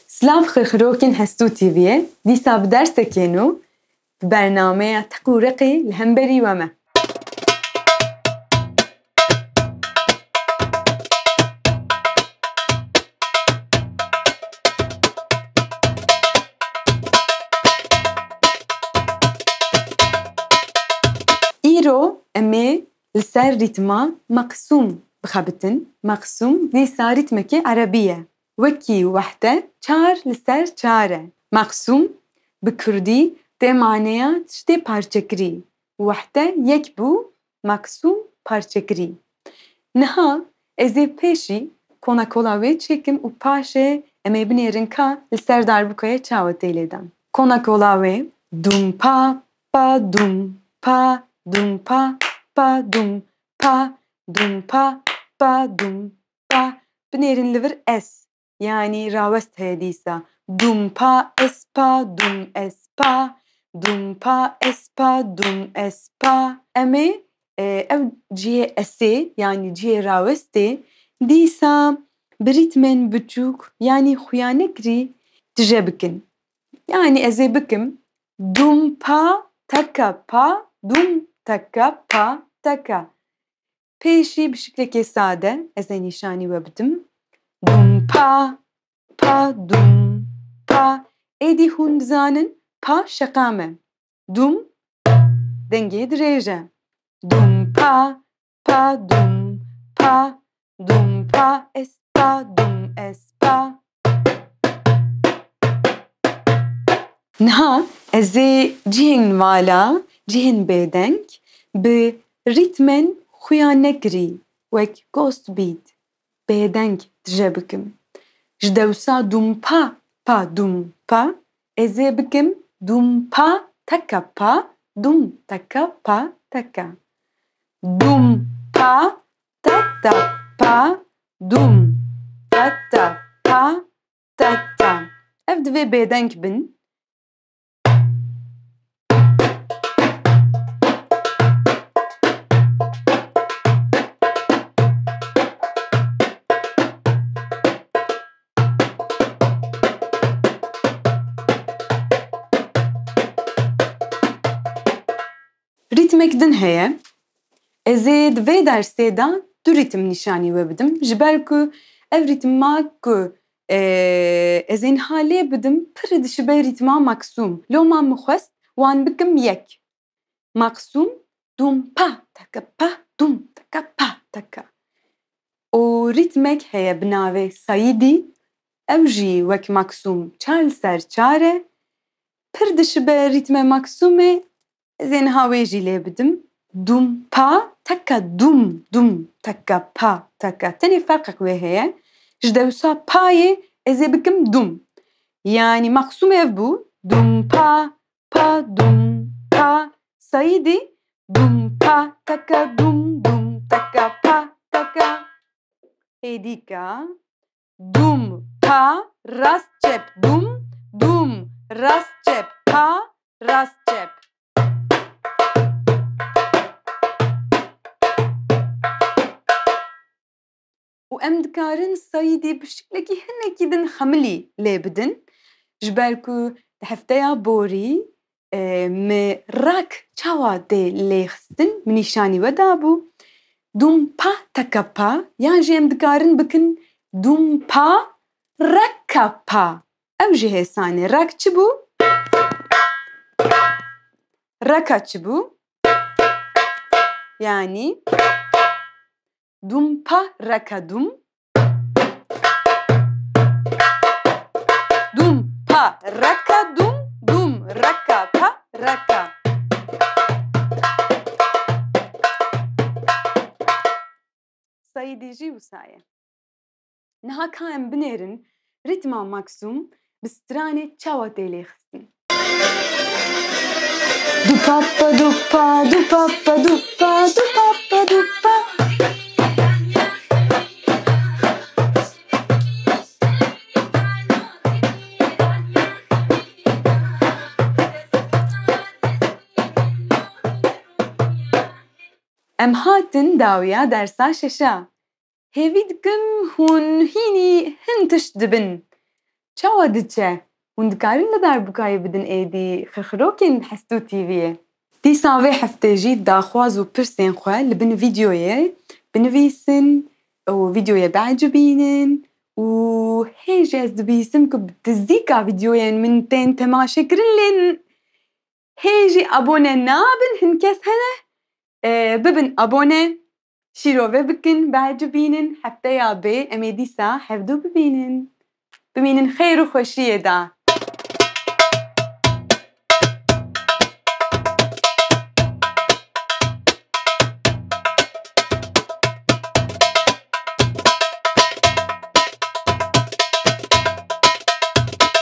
سلاف خرخروكن هستو تيفيه ديسا بدرسكينو ببرنامج تقورقي الهمبري وما إيرو أمي لسر ريتما مقسوم بخبتن مقسوم ديسا ريتمكي عربية وكي وحدة چار لسر چاره مقسوم بكردي ده معناها تشتي parçakri وحدة يك بو مقسوم parçakri نها ازي پیشی konakolavê çekim û paşê em ê binêrin ka li ser darbukaya çawetê lêdan. Konakolavê dum pa pa dum pa dum pa pa dum pa dum pa pa dum pa binêrin li vir es yani rawest heye dîsa dum pa es pa dum es pa dum pa es pa dum es pa em ê ev cihê esê yani cihê rawestê dîsa bi rîtmên biçûk yani xuyanekirî tije bikin. Yani ez ê bikim dum pa taka pa dum taka pa taka. Pêşî bi şiklekê sade ez ê nîşanî we bidim. Dum pa pa dum pa. Êdî hûn dizanin pa şeqa me. Dum dengê dirêj e. Dum pa pa dum pa dum pa es pa dum es pa. Niha ez ê cihên vala cihên bêdeng bi rîtmên xuyanekirî wek ghost beat bêdeng tije bikim. Ji dewsa dum pa pa dum pa ez ê bikim dum pa taka pa dum taka pa taka. Dum pa ta pa dum ta pa ta. Ev divê bêdeng bin. Rîtmek din heye. Ez ê di vê dersê de du rîtim nîşanî we bidim ji ber ku ev rîtma ku ez ê niha lê bidim pir dişibe rîtma maksûm. Loma min xwest wan bikim yek. Maksûm dum pa taka pa dum taka pa taka. O rîtmek heye bi navê sayîdî ew jî wek maksûm çar li ser çar e. Pir dişibe rîtme maksûmê ez ê niha wê jî lê bidim. Dum pa taka dum dum taka pa taka. Tenê ferqek wê heye. Ji dewsa payê ez ê bikim dum. Yani maksûm ev bû. Dum pa pa dum pa. Sayîdî dum pa taka dum dum taka pa taka. Êdîka dum pa rast cep dum dum rast cep pa rast cep. û em dikarin sayîdî bi şiklekî hinekî din xemilî lê bidin ji ber ku di hefteya borî me rak çawa tê lêxistin min nîşanî we dabû. Dum pa taka pa yan jî em dikarin bikin dum pa raka pa. Ew jî hêsanê. Rak çi bû? Raka çi bû? Yani dum pa raka dum. Dum pa raka dum dum raka pa raka. Sayîdî jî wisa ye. Niha ka em binêrin rîtma maksûm bi stranê çawa tê lêxistin. Du pa pa du pa du pa pa du pa du pa pa du pa. Em hatin dawiya dersa şeşa. Hêvî dikim hûn hînî hin tişt dibin. چاوا دچه وندکارن لدار بکای بدن ایدی خرخروکن حستو تیویه دی ساوی هفته جی داخواز و پرسین خواه لبن ویدیویه بنویسن و ویدیویه بعجبینن و هیجی از دبیسم که بتزدیکا ویدیوین من تین تماشا کرن لین هیجی abone نابن هنكس هنه ببن abone شیروه بکن بعجبینن هفته یا بی امیدی سا حفدو ببینن خیر و خوشیه دا